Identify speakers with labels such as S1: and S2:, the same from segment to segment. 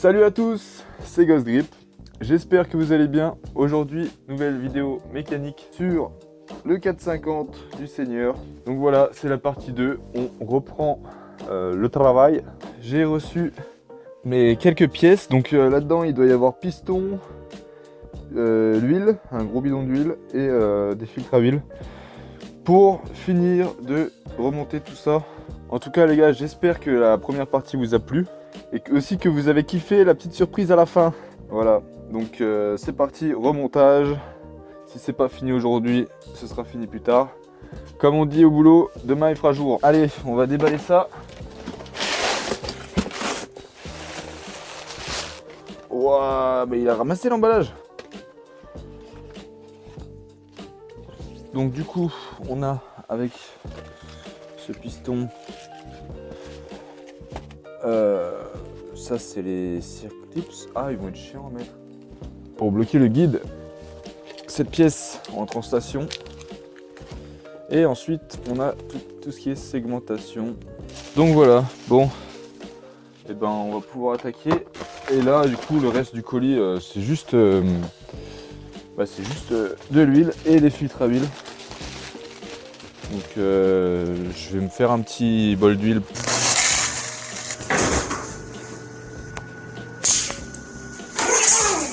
S1: Salut à tous, c'est Ghost Grip. J'espère que vous allez bien. Aujourd'hui, nouvelle vidéo mécanique sur le 450 du Seigneur. Donc voilà, c'est la partie 2. On reprend le travail. J'ai reçu mes quelques pièces. Donc là-dedans, il doit y avoir piston, l'huile, un gros bidon d'huile et des filtres à huile. Pour finir de remonter tout ça. En tout cas les gars, j'espère que la première partie vous a plu. Et aussi que vous avez kiffé la petite surprise à la fin. Voilà, donc c'est parti, remontage. Si c'est pas fini aujourd'hui, ce sera fini plus tard. Comme on dit au boulot, demain il fera jour. Allez, on va déballer ça. Ouah, mais il a ramassé l'emballage. Donc du coup, on a avec ce piston, ça c'est les circlips. Ah, ils vont être chiants à mettre. Pour bloquer le guide, cette pièce rentre en station. Et ensuite, on a tout ce qui est segmentation. Donc voilà, bon, et ben on va pouvoir attaquer. Et là, du coup, le reste du colis, c'est juste de l'huile et des filtres à huile. Donc je vais me faire un petit bol d'huile.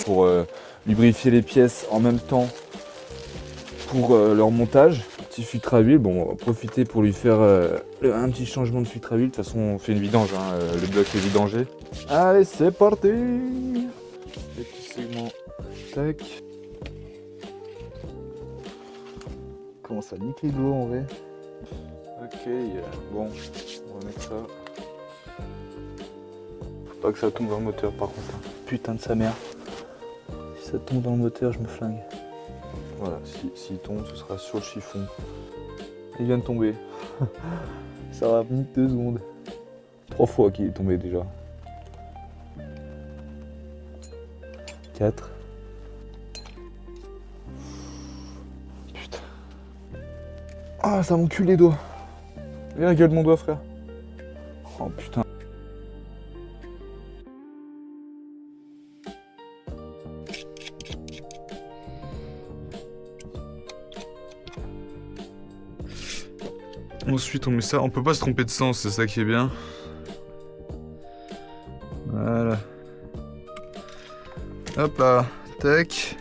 S1: Pour lubrifier les pièces en même temps pour leur montage. Petit filtre à huile, bon on va profiter pour lui faire un petit changement de filtre à huile. De toute façon on fait une vidange, hein, le bloc est vidangé. Allez c'est parti. Les petits segments, tac. Comment ça nique les doigts en vrai. Ok, bon, on va mettre ça. Faut pas que ça tombe dans le moteur par contre. Hein. Putain de sa mère. Si ça tombe dans le moteur, je me flingue. Voilà, s'il tombe, ce sera sur le chiffon. Il vient de tomber. Ça aura mis 2 secondes. 3 fois qu'il est tombé déjà. 4. Putain. Ah, ça m'encule les doigts. Viens, regarde mon doigt, frère. Oh putain. Ensuite on met ça, on peut pas se tromper de sens, c'est ça qui est bien. Voilà. Hop là, tac.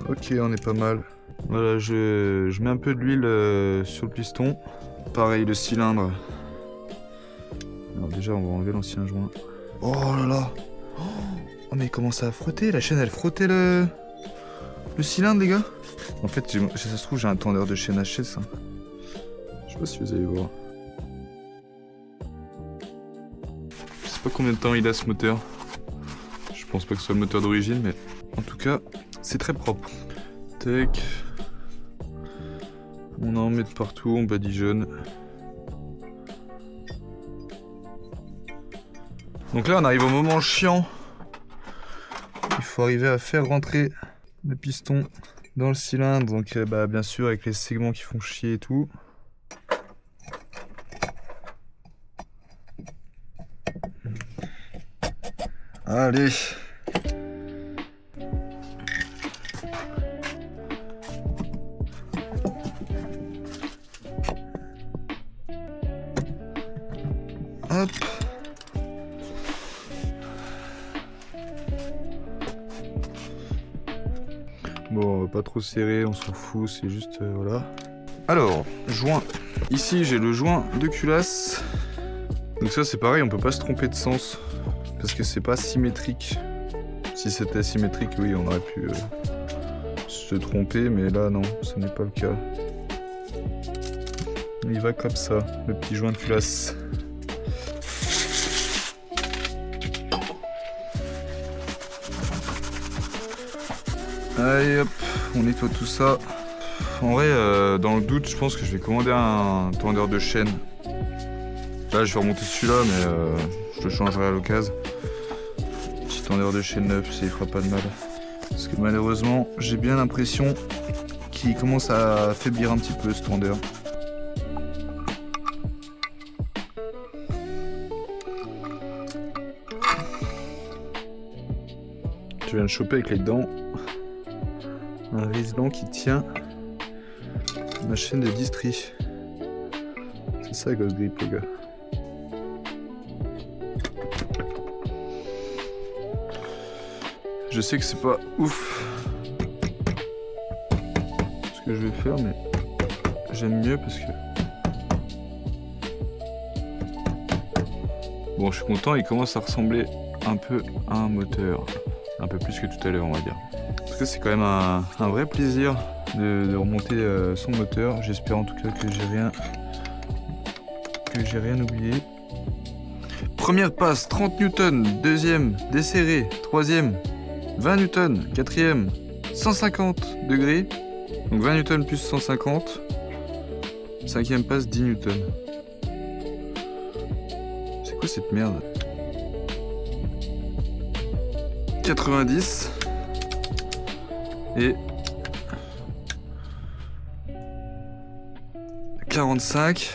S1: Ok, on est pas mal. Voilà, je mets un peu d'huile sur le piston. Pareil, le cylindre. Alors déjà, on va enlever l'ancien joint. Oh là là. Oh mais il commence à frotter, la chaîne elle frottait le cylindre les gars. En fait, ça se trouve j'ai un tendeur de chaîne HS. Hein. Je sais pas si vous allez voir. Je sais pas combien de temps il a ce moteur. Je pense pas que ce soit le moteur d'origine, mais en tout cas, c'est très propre. Tac. On en met de partout, on badigeonne. Donc là, on arrive au moment chiant. Il faut arriver à faire rentrer le piston dans le cylindre. Donc, bien sûr, avec les segments qui font chier et tout. Allez. Hop. Bon, on va pas trop serrer, on s'en fout, c'est juste voilà. Alors, joint. Ici, j'ai le joint de culasse. Donc ça, c'est pareil, on peut pas se tromper de sens. Parce que c'est pas symétrique. Si c'était symétrique, oui, on aurait pu se tromper, mais là, non, ce n'est pas le cas. Il va comme ça, le petit joint de culasse. Allez hop, on nettoie tout ça. En vrai, dans le doute, je pense que je vais commander un tendeur de chaîne. Là, je vais remonter celui-là, mais je le changerai à l'occasion. Petit tendeur de chaîne neuf, ça y fera pas de mal. Parce que malheureusement, j'ai bien l'impression qu'il commence à affaiblir un petit peu ce tendeur. Je viens de choper avec les dents un Riesling qui tient ma chaîne de distri. C'est ça Ghost Grip les gars. Je sais que c'est pas ouf ce que je vais faire, mais j'aime mieux parce que... Bon, je suis content, il commence à ressembler un peu à un moteur. Un peu plus que tout à l'heure, on va dire. Parce que c'est quand même un vrai plaisir de remonter son moteur. J'espère en tout cas que j'ai rien oublié. Première passe, 30 Newton. Deuxième, desserré. Troisième, 20 Newton. Quatrième, 150 degrés. Donc 20 Newton plus 150. Cinquième passe, 10 Newton. C'est quoi cette merde? 90 et 45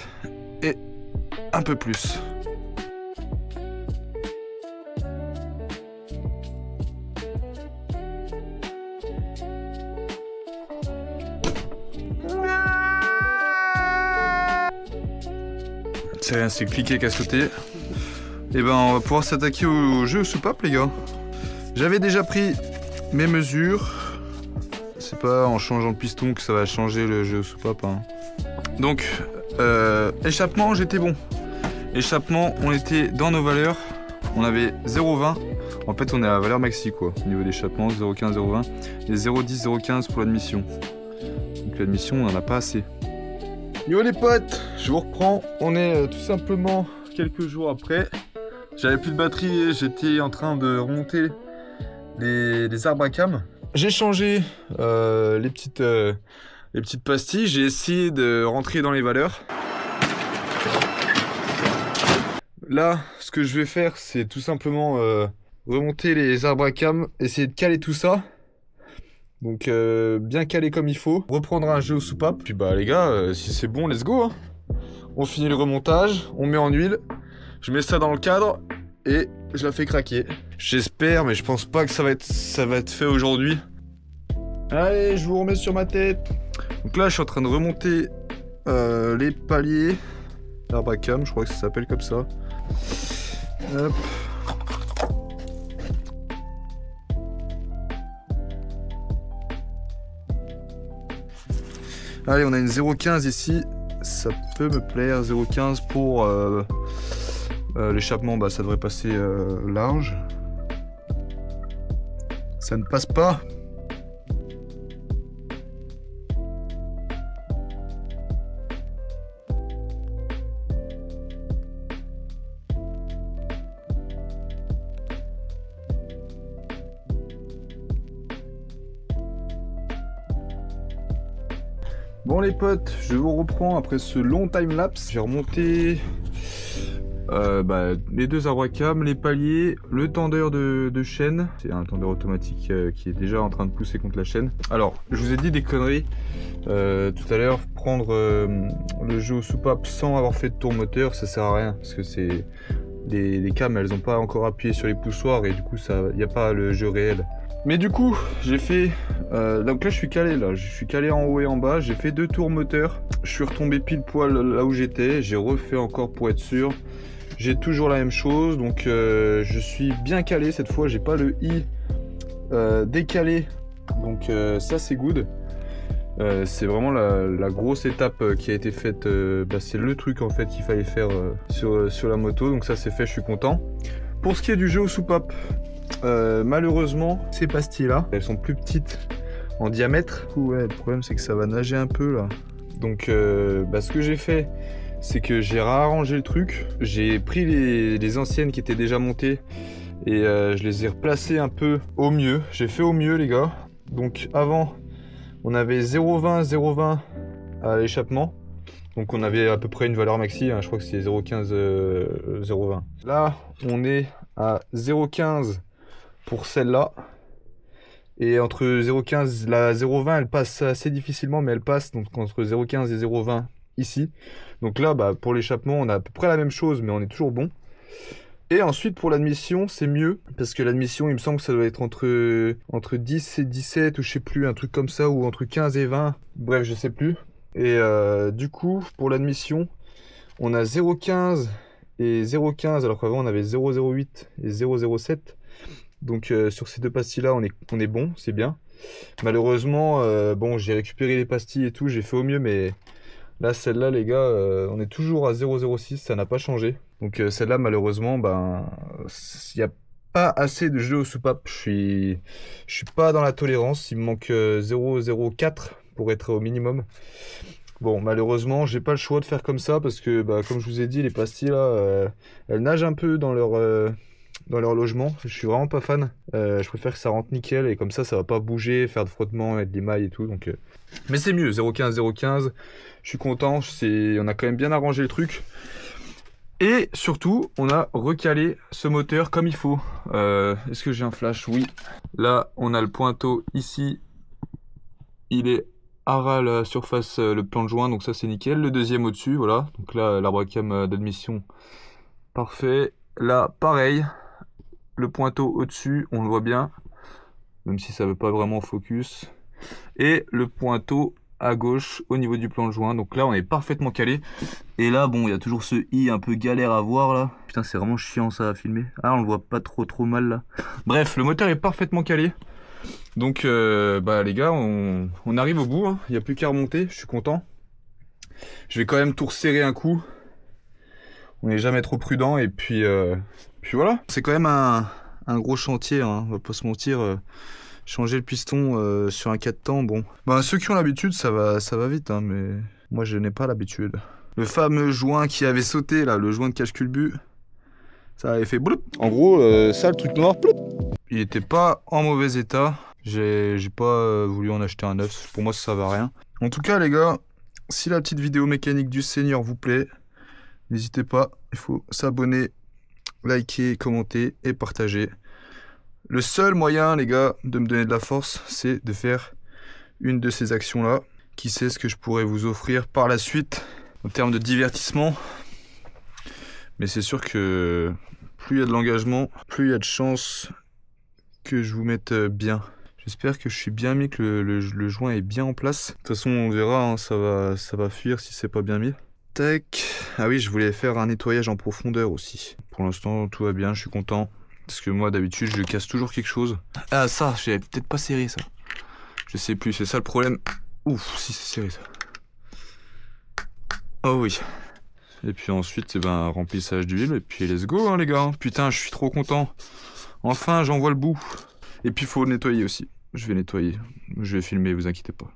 S1: et un peu plus. C'est rien, c'est cliquer qu'à sauter. Et ben on va pouvoir s'attaquer au jeu soupape les gars. J'avais déjà pris mes mesures. C'est pas en changeant le piston que ça va changer le jeu soupape. Hein. Donc, échappement, j'étais bon. Échappement, on était dans nos valeurs. On avait 0,20. En fait, on est à la valeur maxi quoi. Au niveau d'échappement, 0,15, 0,20. Et 0,10, 0,15 pour l'admission. Donc l'admission, on en a pas assez. Yo les potes, je vous reprends. On est tout simplement quelques jours après. J'avais plus de batterie et j'étais en train de remonter les arbres à cam. J'ai changé les petites pastilles. J'ai essayé de rentrer dans les valeurs. Là, ce que je vais faire, c'est tout simplement remonter les arbres à cam, essayer de caler tout ça. Donc bien calé comme il faut. Reprendre un jeu aux soupapes. Puis bah les gars, si c'est bon, let's go. Hein. On finit le remontage, on met en huile. Je mets ça dans le cadre et je la fais craquer. J'espère, mais je pense pas que ça va être fait aujourd'hui. Allez, je vous remets sur ma tête. Donc là, je suis en train de remonter les paliers. L'arbre à cam, je crois que ça s'appelle comme ça. Hop. Allez, on a une 0,15 ici. Ça peut me plaire. 0,15 pour l'échappement, bah, ça devrait passer large. Ça ne passe pas. Bon les potes, je vous reprends après ce long time-lapse. J'ai remonté les deux arbres à cam, les paliers, le tendeur de chaîne. C'est un tendeur automatique qui est déjà en train de pousser contre la chaîne. Alors, je vous ai dit des conneries tout à l'heure. Prendre le jeu aux soupapes sans avoir fait de tour moteur, ça sert à rien. Parce que c'est les cams, elles n'ont pas encore appuyé sur les poussoirs et du coup, il n'y a pas le jeu réel. Mais du coup, j'ai fait... donc là, je suis calé, là. Je suis calé en haut et en bas. J'ai fait 2 tours moteur. Je suis retombé pile poil là où j'étais. J'ai refait encore pour être sûr. J'ai toujours la même chose. Donc, je suis bien calé cette fois. J'ai pas le i décalé. Donc, ça, c'est good. C'est vraiment la grosse étape qui a été faite. C'est le truc, en fait, qu'il fallait faire sur la moto. Donc, ça, c'est fait. Je suis content. Pour ce qui est du jeu aux soupapes, malheureusement, ces pastilles là, elles sont plus petites en diamètre. Ouais, le problème c'est que ça va nager un peu là. Donc ce que j'ai fait, c'est que j'ai réarrangé le truc. J'ai pris les anciennes qui étaient déjà montées et je les ai replacées un peu au mieux. J'ai fait au mieux les gars. Donc avant, on avait 0,20, 0,20 à l'échappement. Donc on avait à peu près une valeur maxi, hein, je crois que c'est 0,15, 0,20. Là, on est à 0,15 pour celle-là. Et entre 0,15, la 0,20 elle passe assez difficilement, mais elle passe. Donc entre 0,15 et 0,20 ici. Donc là, pour l'échappement, on a à peu près la même chose, mais on est toujours bon. Et ensuite pour l'admission c'est mieux, parce que l'admission il me semble que ça doit être entre 10 et 17 ou je sais plus, un truc comme ça, ou entre 15 et 20, bref je sais plus. Et du coup pour l'admission on a 0,15 et 0,15 alors qu'avant on avait 0,08 et 0,07. Donc sur ces deux pastilles là on est bon, c'est bien. Malheureusement bon j'ai récupéré les pastilles et tout, j'ai fait au mieux, mais là celle-là les gars on est toujours à 0,06, ça n'a pas changé. Donc celle-là malheureusement ben il n'y a pas assez de jeux aux soupapes, je suis pas dans la tolérance, il me manque 0,04 pour être au minimum. Bon, malheureusement, j'ai pas le choix de faire comme ça parce que, bah, comme je vous ai dit, les pastilles là, elles nagent un peu dans leur logement. Je suis vraiment pas fan. Je préfère que ça rentre nickel et comme ça va pas bouger, faire de frottement, mettre des mailles et tout. Donc, mais c'est mieux, 0,15, 0,15. Je suis content. On a quand même bien arrangé le truc. Et surtout, on a recalé ce moteur comme il faut. Est-ce que j'ai un flash? Oui. Là, on a le pointeau ici. Il est à ras la surface, le plan de joint, donc ça c'est nickel. Le deuxième au-dessus, voilà. Donc là, l'arbre à cam d'admission, parfait. Là, pareil. Le pointeau au-dessus, on le voit bien. Même si ça veut pas vraiment focus. Et le pointeau à gauche au niveau du plan de joint. Donc là, on est parfaitement calé. Et là, bon, il y a toujours ce i un peu galère à voir là. Putain, c'est vraiment chiant ça à filmer. Ah, on le voit pas trop mal là. Bref, le moteur est parfaitement calé. Donc bah les gars, on arrive au bout, hein. Il n'y a plus qu'à remonter, je suis content. Je vais quand même tout resserrer un coup. On n'est jamais trop prudent et puis voilà. C'est quand même un gros chantier, hein, on va pas se mentir. Changer le piston sur un 4 temps, bon. Bah, ceux qui ont l'habitude, ça va vite, hein, mais moi je n'ai pas l'habitude. Le fameux joint qui avait sauté là, le joint de cache-culbut, ça avait fait bloup. En gros, ça le truc noir, bloup. Il était pas en mauvais état. J'ai pas voulu en acheter un neuf. Pour moi, ça va rien. En tout cas, les gars, si la petite vidéo mécanique du Seigneur vous plaît, n'hésitez pas. Il faut s'abonner, liker, commenter et partager. Le seul moyen, les gars, de me donner de la force, c'est de faire une de ces actions-là. Qui sait ce que je pourrais vous offrir par la suite en termes de divertissement. Mais c'est sûr que plus il y a de l'engagement, plus il y a de chances que je vous mette bien. J'espère que je suis bien mis, que le joint est bien en place. De toute façon, on verra, hein, ça va fuir si c'est pas bien mis. Tac. Ah oui, je voulais faire un nettoyage en profondeur aussi. Pour l'instant, tout va bien, je suis content. Parce que moi, d'habitude, je casse toujours quelque chose. Ah, ça, j'avais peut-être pas serré ça. Je sais plus, c'est ça le problème. Ouf, si c'est serré ça. Oh oui. Et puis ensuite, c'est ben, remplissage d'huile. Et puis let's go, hein, les gars. Putain, je suis trop content. Enfin, j'en vois le bout. Et puis, il faut nettoyer aussi. Je vais nettoyer. Je vais filmer, vous inquiétez pas.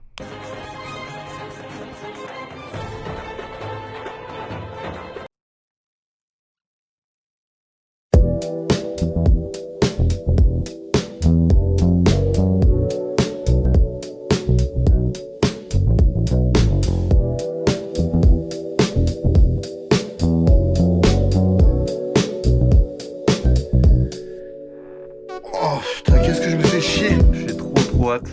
S1: J'ai trop hâte.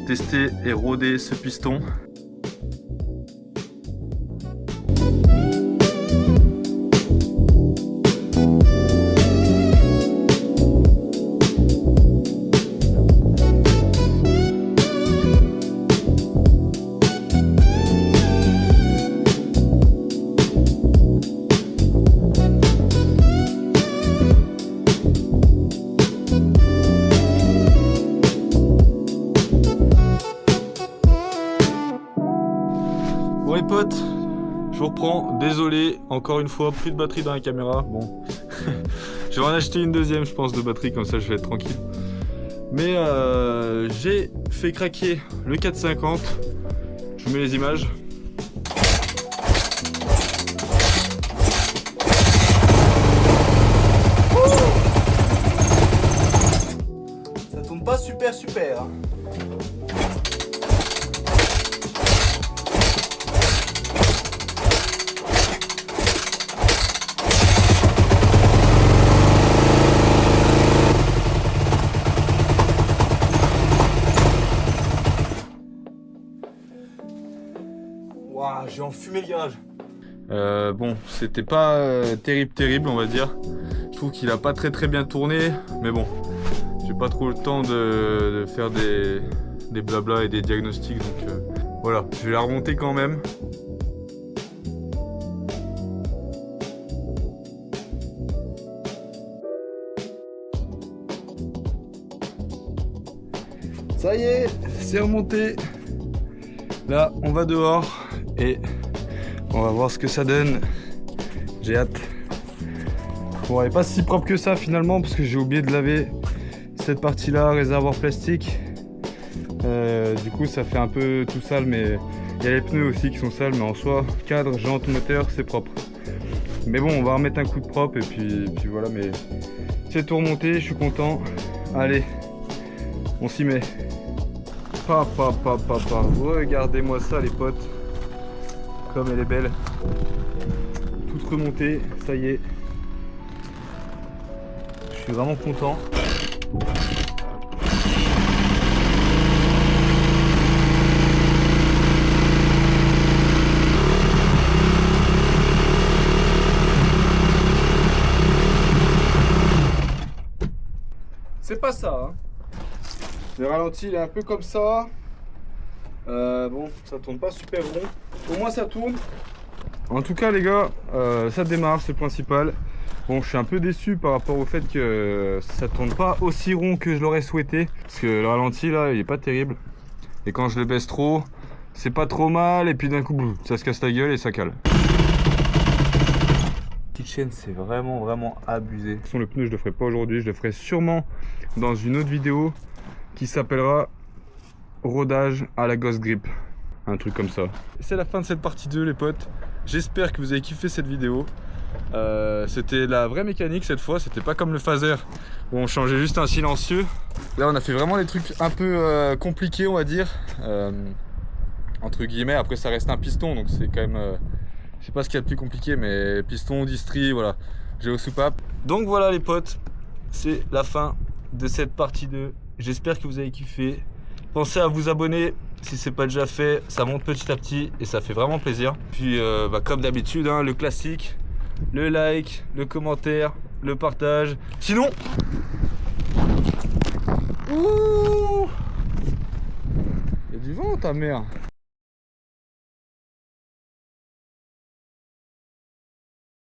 S1: Tester et roder ce piston. Bon les potes, je vous reprends, désolé, encore une fois, plus de batterie dans la caméra, bon, je vais en acheter une deuxième je pense de batterie, comme ça je vais être tranquille. Mais j'ai fait craquer le 450, je vous mets les images.
S2: Ça tourne pas super hein. Waouh, j'ai enfumé le garage.
S1: Bon, c'était pas terrible on va dire. Je trouve qu'il a pas très bien tourné, mais bon, j'ai pas trop le temps de faire des blabla et des diagnostics, donc voilà, je vais la remonter quand même. Ça y est, c'est remonté. Là, on va dehors et on va voir ce que ça donne. J'ai hâte. Bon, elle n'est pas si propre que ça finalement parce que j'ai oublié de laver cette partie-là, réservoir plastique. Du coup, ça fait un peu tout sale, mais il y a les pneus aussi qui sont sales, mais en soi, cadre, jante, moteur, c'est propre. Mais bon, on va remettre un coup de propre et puis voilà, mais c'est tout remonté, je suis content. Allez, on s'y met. Regardez-moi ça les potes, comme elle est belle. Toute remontée, ça y est. Je suis vraiment content. C'est pas ça, hein. Le ralenti il est un peu comme ça. Bon, ça tourne pas super rond. Au moins ça tourne. En tout cas les gars, ça démarre, c'est le principal. Bon, je suis un peu déçu par rapport au fait que ça tourne pas aussi rond que je l'aurais souhaité. Parce que le ralenti là, il est pas terrible. Et quand je le baisse trop, c'est pas trop mal. Et puis d'un coup, ça se casse la gueule et ça cale. Petite chaîne, c'est vraiment abusé. De toute façon, le pneu, je le ferai pas aujourd'hui. Je le ferai sûrement dans une autre vidéo qui s'appellera rodage à la Ghost Grip, un truc comme ça. C'est la fin de cette partie 2 les potes. J'espère que vous avez kiffé cette vidéo. C'était la vraie mécanique cette fois, c'était pas comme le phaser où on changeait juste un silencieux. Là on a fait vraiment les trucs un peu compliqués on va dire, entre guillemets. Après ça reste un piston donc c'est quand même je sais pas ce qu'il y a de plus compliqué, mais piston, distri, voilà, géosoupape. Donc voilà les potes, c'est la fin de cette partie 2. J'espère que vous avez kiffé. Pensez à vous abonner si c'est pas déjà fait, ça monte petit à petit et ça fait vraiment plaisir. Puis comme d'habitude, hein, le classique, le like, le commentaire, le partage. Sinon, ouh, il y a du vent ta mère.